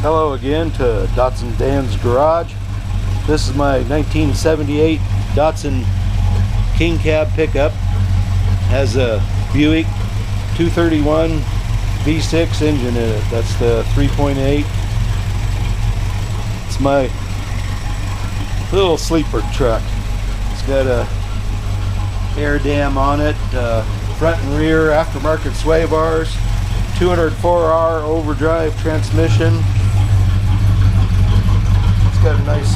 Hello again to Datsun Dan's Garage. This is my 1978 Datsun King Cab pickup. Has a Buick 231 V6 engine in it. That's the 3.8. It's my little sleeper truck. It's got a air dam on it, front and rear aftermarket sway bars, 204R overdrive transmission. It's got a nice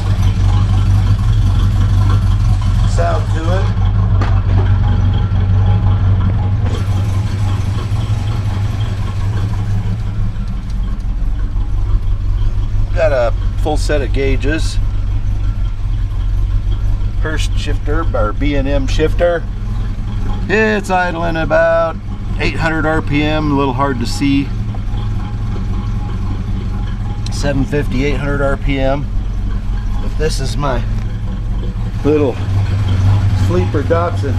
sound to it. Got a full set of gauges. Hurst shifter, or B&M shifter. It's idling about 800 RPM, a little hard to see. 750, 800 RPM. But this is my little sleeper Datsun.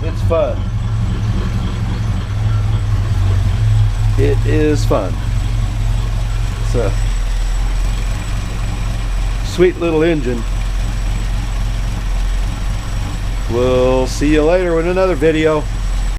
It's fun. It is fun. It's a sweet little engine. We'll see you later with another video.